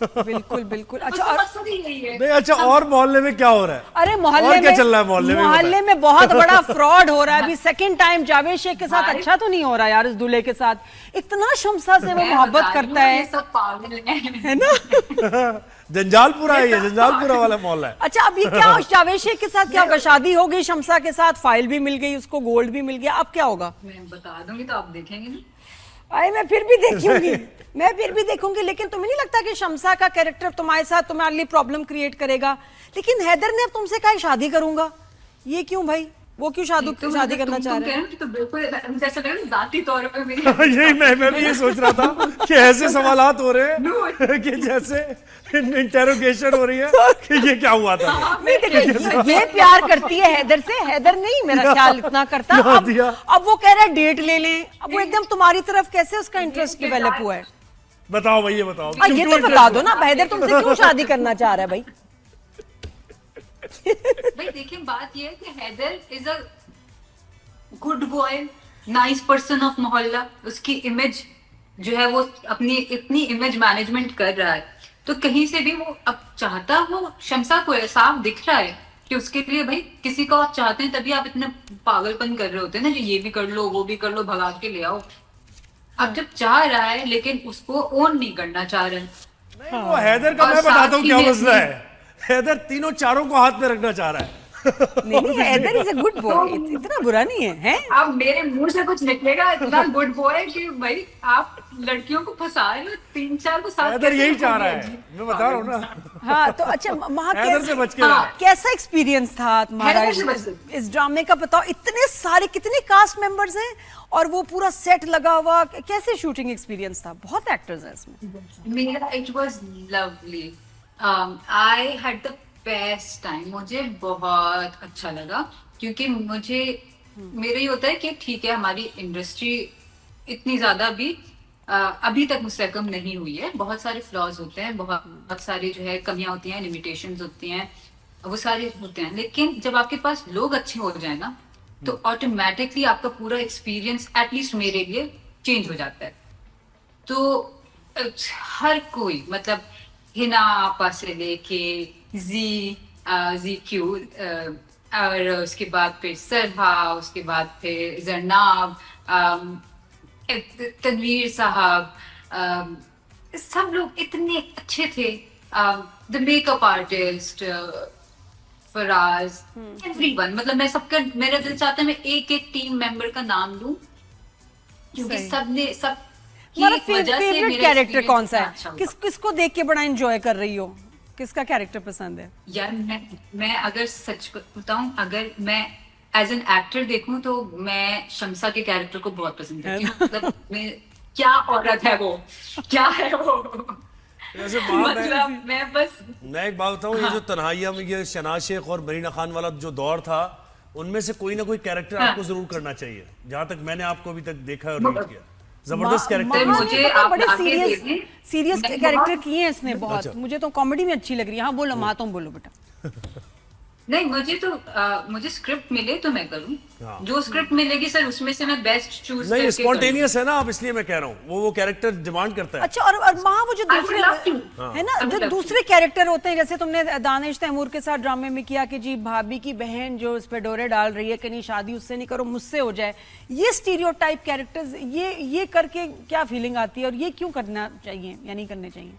बिल्कुल बिल्कुल। अच्छा उसका और मकसद ही यही है। नहीं अच्छा, और मोहल्ले में क्या हो रहा है? अरे मोहल्ले और में क्या चल रहा है मोहल्ले में? मोहल्ले में बहुत बड़ा फ्रॉड हो रहा है अभी सेकंड टाइम। जावेद शेख के साथ भाई, अच्छा तो नहीं हो रहा यार, इस दूल्हे के साथ इतना शमसा से वो मैं मोहब्बत बता रही करता हूँ, है, ये सब पागल हैं। है ना? जंजालपुरा है ये, जंजालपुरा वाला मोहल्ला है। अच्छा अब ये क्या जावेद शेख के साथ क्या होगा? शादी हो गई शमसा के साथ, फाइल भी मिल गई उसको, गोल्ड भी मिल गया, अब क्या होगा? मैं बता दूंगी तो आप देखेंगे ना। अरे मैं फिर भी देखूंगी, मैं फिर भी देखूंगी। लेकिन तुम्हें नहीं लगता कि शमसा का कैरेक्टर तुम्हारे साथ तुम्हारे लिए प्रॉब्लम क्रिएट करेगा? लेकिन हैदर ने अब तुमसे कहा शादी करूंगा, ये क्यों भाई? वो क्यों शादी करना चाह रहे हैं? तो बिल्कुल जैसे लग रहा है जाती तौर पे मेरी यही मैं भी ये सोच रहा था कि ऐसे सवालात हो रहे हैं कि जैसे इंटेरोगेशन हो रही है कि ये क्या हुआ था। नहीं देखो, ये प्यार करती है हैदर से, हैदर नहीं मेरा ख्याल इतना करता। अब वो कह रहा है डेट ले लें, अब वो एकदम तुम्हारी तरफ कैसे उसका इंटरेस्ट डेवलप हुआ है? बताओ भाई, ये बताओ। ये तो बता दो ना, हैदर तुमसे क्यों शादी करना चाह रहा है भाई? भाई देखिए, बात ये है कि Haider is a good boy, nice person of mohalla. उसकी इमेज जो है वो अपनी इतनी इमेज मैनेजमेंट कर रहा है, तो कहीं से भी वो अब चाहता, वो शमसा को साफ दिख रहा है कि उसके लिए भाई किसी को आप चाहते हैं तभी आप इतने पागलपन कर रहे होते हैं ना, जो ये भी कर लो वो भी कर लो, भगा के ले आओ। अब जब चाह रहा है लेकिन उसको ओन नहीं करना चाह रहे। नहीं, वो हैदर का और मैं बताता हूँ साथ ही क्या में मसला है। हैदर तीनों चारों को हाथ में रखना चाह रहा है। नहीं Haider is a good boy, इतना बुरा नहीं है, हैं? अब मेरे मुंह से कुछ निकलेगा इतना गुड बॉय कि भाई आप लड़कियों को फंसा रहे हो, 3-4 को साथ हैदर कैसे यही चाह रखोगे? रहा है, मैं बता रहा हूँ ना। हाँ तो अच्छा वहाँ हैदर से बच के हाँ। रहा। कैसा एक्सपीरियंस था तुम्हारा हैदर से बच के। इस ड्रामे का? बताओ, इतने सारे कितने कास्ट मेंबर्स हैं और वो पूरा सेट लगा हुआ, कैसे शूटिंग एक्सपीरियंस था? बहुत एक्टर्स हैं इसमें। मेरा it was lovely, I had the best time. मुझे बहुत अच्छा लगा क्योंकि मुझे मेरा ये होता है कि ठीक है, हमारी इंडस्ट्री इतनी ज्यादा भी अभी तक मुझसे कम नहीं हुई है। बहुत सारे फ्लॉज होते हैं, बहुत सारी जो है कमियां होती हैं, लिमिटेशंस होती हैं, वो सारे होते हैं। लेकिन जब आपके पास लोग अच्छे हो जाए ना, तो ऑटोमेटिकली आपका पूरा एक्सपीरियंस, एटलीस्ट मेरे लिए, चेंज हो जाता है। तो हर कोई, मतलब हिना आपा से लेके जी क्यू, और उसके बाद फिर सरहा, उसके बाद फिर जरनाब, तनवीर साहब, सब लोग इतने अच्छे थे। The makeup artist Faraz, everyone, मतलब मैं सबका, मेरा दिल चाहता है मैं एक एक टीम मेंबर का नाम लूं क्योंकि सही। सबने सब तुम्हारा फेवरेट कैरेक्टर कौन सा है? किसको देख के बड़ा एंजॉय कर रही हो? किसका कैरेक्टर पसंद है? यार मैं अगर सच बताऊं, अगर मैं एज एन एक्टर देखूं तो मैं शमसा के कैरेक्टर को बहुत पसंद करती हूँ। मतलब मैं, क्या औरत है वो, क्या है वो। वैसे बात मतलब मैं बस, मैं एक बात बताऊं, ये जो तन्हाइया में ये शनाज शेख और मरीना खान वाला जो दौर था, उनमें से कोई ना कोई कैरेक्टर आपको जरूर करना चाहिए। जहां तक मैंने आपको अभी तक देखा है और रीड किया, जबरदस्त कैरेक्टर। मुझे आप बड़े आगे सीरियस मैं कैरेक्टर बहुत- किए हैं इसने बहुत। अच्छा। मुझे तो कॉमेडी में अच्छी लग रही है। हाँ बोलो माँ, तुम बोलो बेटा। नहीं, मुझे तो मुझे स्क्रिप्ट मिले तो मैं करूं। हाँ। जो स्क्रिप्ट मिलेगी सर, उसमें से मैं बेस्ट चूज नहीं, करके स्पॉन्टेनियस है ना आप, इसलिए मैं कह रहा हूँ वो कैरेक्टर डिमांड करता है। अच्छा और माँ, वो जो I would दूसरे love to. है ना, I would जो love दूसरे कैरेक्टर होते हैं, जैसे तुमने दानिश तैमूर के साथ ड्रामे में किया कि जी भाभी की बहन जो उस पे डोरे डाल रही है कि नहीं शादी उससे नहीं करो, मुझसे हो जाए, ये स्टीरियोटाइप कैरेक्टर्स, ये करके क्या फीलिंग आती है और ये क्यों करना चाहिए या नहीं करने चाहिए?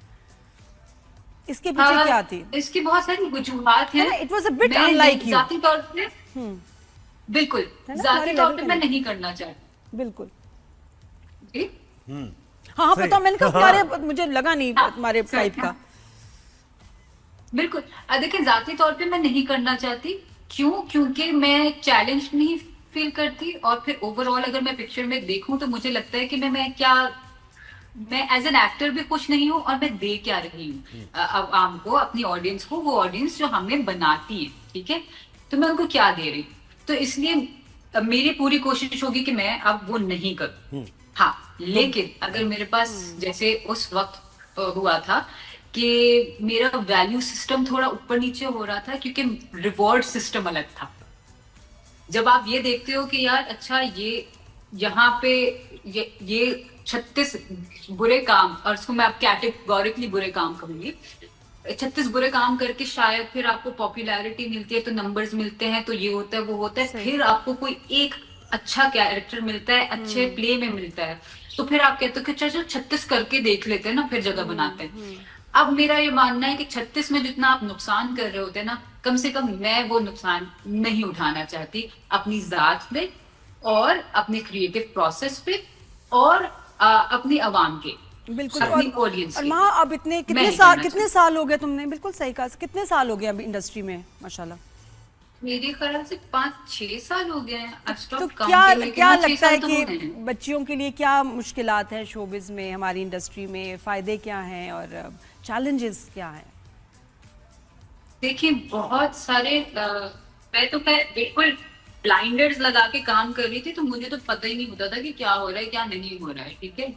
इसके पीछे क्या थी? इसकी बहुत सारी वजूहात है हैं। ना, it was a bit मैं unlike you. जाती तौर पे बिल्कुल है ना, जाती हमारे तौर level पे का मैं नहीं। नहीं करना चाहती। बिल्कुल। जी? हाँ हाँ सही। पता, मैंने कहा तुम्हारे, मुझे लगा नहीं तुम्हारे sorry, टाइप का। बिल्कुल। देखिए, जाती तौर पे मैं नहीं करना चाहती। क्यों? क्योंकि मैं चैलेंज नहीं फील करती, और फिर ओवरऑल अगर मैं पिक्चर में देखूं तो मुझे लगता है कि मैं एज एन एक्टर भी खुश नहीं हूँ, और मैं दे क्या रही हूँ आवाम को, अपनी ऑडियंस को, वो ऑडियंस जो हमें बनाती है, ठीक है, तो मैं उनको क्या दे रही हूँ। तो इसलिए मेरी पूरी कोशिश होगी कि मैं अब वो नहीं करूँ। हाँ, लेकिन अगर मेरे पास, जैसे उस वक्त हुआ था कि मेरा वैल्यू सिस्टम थोड़ा ऊपर नीचे हो रहा था, क्योंकि रिवॉर्ड सिस्टम अलग था। जब आप ये देखते हो कि यार अच्छा, ये यहाँ पे ये 36 बुरे काम, और उसको मैं अब कैटेगोरिकली बुरे काम कहूंगी, 36 बुरे काम करके शायद फिर आपको पॉपुलैरिटी मिलती है, तो नंबर्स मिलते हैं, तो ये होता है वो होता है, फिर आपको कोई एक अच्छा कैरेक्टर मिलता है, अच्छे प्ले में मिलता है, तो फिर आप कहते हो कि चलो 36 करके देख लेते हैं ना, फिर जगह बनाते हैं। अब मेरा ये मानना है कि 36 में जितना आप नुकसान कर रहे होते हैं ना, कम से कम मैं वो नुकसान नहीं उठाना चाहती अपनी जात पे और अपने क्रिएटिव प्रोसेस पे और अपनी आवाम के, बिल्कुल। अपनी ऑडियंस और के। माँ, अब कितने साल हो गए, तुमने बिल्कुल सही कहा, कितने साल हो गए अभी इंडस्ट्री में माशाल्लाह? मेरे ख्याल से 5-6 साल हो गए हैं। तो क्या लगता है कि बच्चियों के लिए क्या मुश्किलात हैं शोबिज में, हमारी इंडस्ट्री में, फायदे क्या हैं और चैलेंजेस क्या हैं? देखिए बहुत सारे मैं बिल्कुल ब्लाइंडर्स लगा के काम कर रही थी, तो मुझे तो पता ही नहीं होता था कि क्या हो रहा है क्या नहीं हो रहा है, ठीक है।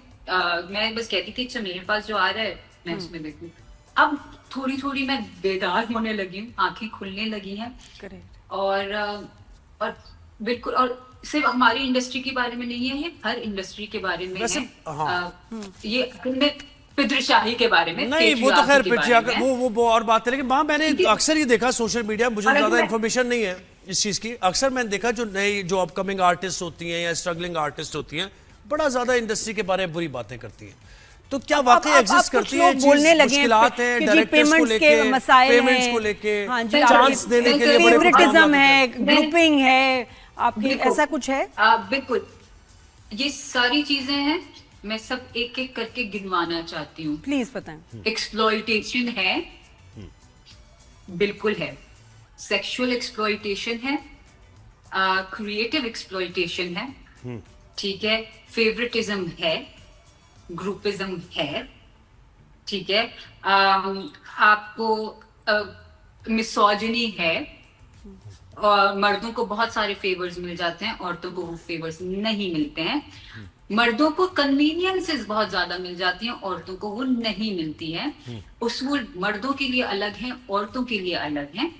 मैं बस कहती थी अच्छा मेरे पास जो आ रहा है मैं उसमें देखूं। अब थोड़ी थोड़ी मैं बेदार होने लगी हूँ, आंखें खुलने लगी हैं। करेक्ट। और बिल्कुल, और सिर्फ हमारी इंडस्ट्री के बारे में नहीं है, ये हर इंडस्ट्री के बारे में वैसे, है। हाँ। ये पितृशाही के बारे में, नहीं वो तो खैर patriarchy के बारे में। वो और बात है, लेकिन माँ मैंने अक्सर ये देखा सोशल मीडिया, मुझे ज्यादा इन्फॉर्मेशन नहीं है इस चीज की, अक्सर मैंने देखा जो नई जो अपकमिंग आर्टिस्ट होती हैं या स्ट्रगलिंग आर्टिस्ट होती हैं, बड़ा ज्यादा इंडस्ट्री के बारे में बुरी बातें करती हैं। तो क्या वाकई एग्जिस्ट करती है, बोलने लगे मुश्किलात हैं डायरेक्टर्स को लेके, पेमेंट्स को लेके, चांस देने के लिए, फेवरेटिज्म है, ग्रुपिंग है, आपके ऐसा कुछ है? बिल्कुल, ये सारी चीजें हैं, मैं सब एक एक करके गिनवाना चाहती हूँ। प्लीज बताएं। एक्सप्लॉइटेशन है, बिल्कुल है, सेक्सुअल एक्सप्लॉइटेशन है, क्रिएटिव एक्सप्लॉइटेशन है, ठीक है, फेवरेटिज्म है, ग्रुपिज्म है, ठीक है, आपको मिसोजिनी है, और मर्दों को बहुत सारे फेवर्स मिल जाते हैं, औरतों को वो फेवर्स नहीं मिलते हैं। मर्दों को कन्वीनियंसेस बहुत ज्यादा मिल जाती हैं, औरतों को वो नहीं मिलती हैं। उसूल मर्दों के लिए अलग हैं, औरतों के लिए अलग हैं।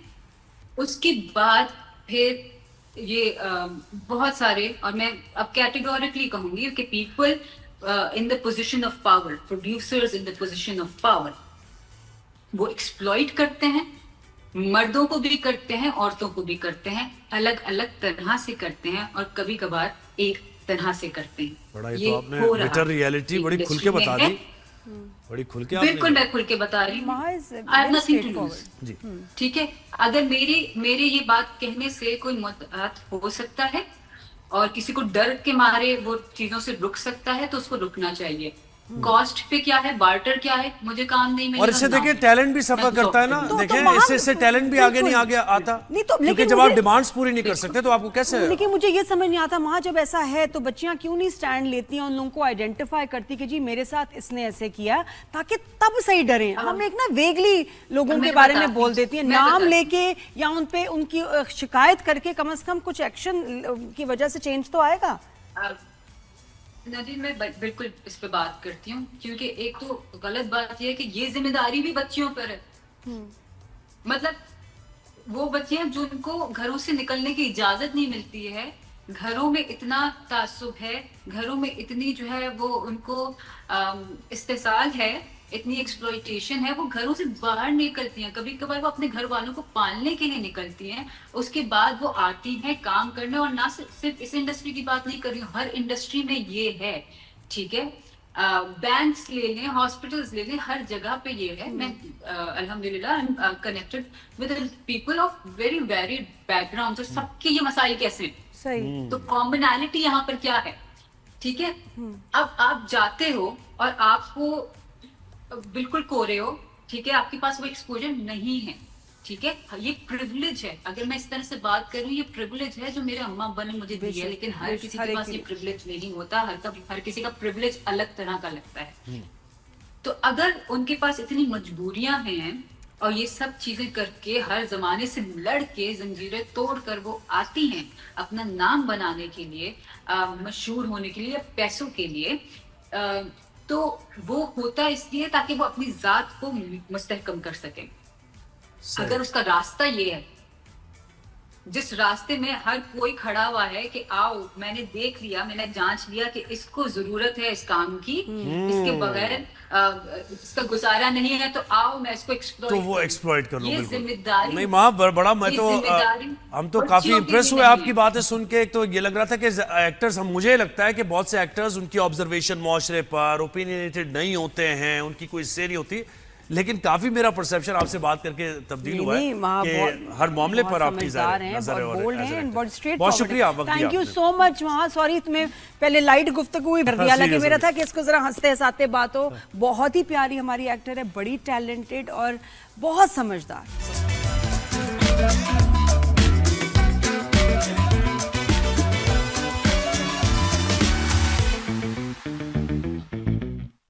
उसके बाद फिर ये बहुत सारे, और मैं अब कैटेगोरिकली कहूंगी कि people in the position of power, producers in the position of power, वो एक्सप्लॉइट करते हैं, मर्दों को भी करते हैं, औरतों को भी करते हैं, अलग अलग तरह से करते हैं, और कभी कभार एक तरह से करते हैं। बड़ा ये तो आपने बिटर रियलिटी बड़ी खुल के बता दी, बड़ी खुल के। बिल्कुल मैं खुल के बता रही हूँ, I have nothing to lose, ठीक है। अगर मेरे ये बात कहने से कोई मुताद हो सकता है और किसी को डर के मारे वो चीजों से रुक सकता है, तो उसको रुकना चाहिए। कॉस्ट पे क्या है, बार्टर क्या है, मुझे काम नहीं मिलेगा। और इससे देखिए टैलेंट भी सफर करता है ना, देखिए इससे टैलेंट भी आगे नहीं आगे आता, नहीं तो क्योंकि जब आप डिमांड्स पूरी नहीं कर सकते तो आपको कैसे। लेकिन मुझे ये समझ नहीं आता वहाँ, जब ऐसा है तो बच्चियां क्यों नहीं स्टैंड लेती हैं, उन लोगों को आइडेंटिफाई करती कि जी मेरे साथ इसने ऐसे किया, ताकि तब सही डरें। हम एक ना वेगली लोगों के बारे में बोल देती हैं, नाम लेके या उन पे उनकी शिकायत करके, कम से कम कुछ एक्शन की वजह से चेंज तो आएगा। नदी मैं बिल्कुल इस पे बात करती हूँ, क्योंकि एक तो गलत बात यह है कि ये जिम्मेदारी भी बच्चियों पर है। मतलब वो बच्चियां जिनको घरों से निकलने की इजाजत नहीं मिलती है, घरों में इतना तासुब है, घरों में इतनी जो है वो उनको इस्तेसाल है, इतनी एक्सप्लॉइटेशन है, वो घरों से बाहर निकलती हैं। कभी कभार वो अपने घर वालों को पालने के लिए निकलती हैं, उसके बाद वो आती हैं काम करने। और ना सिर्फ इस इंडस्ट्री की बात नहीं कर रही हूँ, हर इंडस्ट्री में ये है, ठीक है। बैंक्स ले लें, हॉस्पिटल्स ले लें, हर जगह पे ये है। मैं अल्हम्दुलिल्लाह I am connected with people of very varied background, और सबके ये मसाइल कैसे हैं। सही। तो कॉमनैलिटी यहाँ पर क्या है, ठीक है। अब आप जाते हो और आपको बिल्कुल कोरे हो, ठीक है, आपके पास वो एक्सपोजर नहीं है, ठीक है, ये प्रिविलेज है। अगर मैं इस तरह से बात करूं, ये प्रिविलेज है जो मेरे अम्मा अब्बा ने मुझे दी है, लेकिन हर किसी के पास ये प्रिविलेज नहीं होता। हर किसी का प्रिविलेज अलग तरह का लगता है। तो अगर उनके पास इतनी मजबूरियां हैं और ये सब चीजें करके हर जमाने से लड़ के जंजीरें तोड़ कर वो आती हैं अपना नाम बनाने के लिए, मशहूर होने के लिए, पैसों के लिए, तो वो होता इसलिए ताकि वो अपनी जात को मुस्तहकम कर सके। अगर उसका रास्ता ये है, जिस रास्ते में हर कोई खड़ा हुआ है कि आओ, मैंने देख लिया, मैंने जांच लिया कि इसको जरूरत है इस काम की, इसके बगैर इसका गुजारा नहीं है, तो आओ मैं इसको एक्सप्लॉइट तो वो एक्सप्लॉइट कर लो। ये बिल्कुल जिम्मेदारी नहीं माँ, बड़ा मैं ये तो जिम्मेदारी हम तो बच्चों काफी की इम्प्रेस भी हुए नहीं आपकी है। बातें सुन के। एक तो ये लग रहा था कि एक्टर्स, हम मुझे लगता है कि बहुत से एक्टर्स उनकी ऑब्जर्वेशन माशरे पर ओपिनियनेटेड नहीं होते हैं, उनकी कोई इससे नहीं होती, लेकिन काफी मेरा परसेप्शन आपसे बात करके तब्दील हुआ है कि हर मामले पर आपकी नजर है बहुत स्ट्रेट। बहुत शुक्रिया। थैंक यू सो मच वहाँ। सॉरी तुम्हें पहले लाइट गुफ्तगू ही कर दिया, हालांकि मेरा था कि इसको जरा हंसते हंसाते बात हो। बहुत ही प्यारी हमारी एक्टर है, बड़ी टैलेंटेड और बहुत समझदार।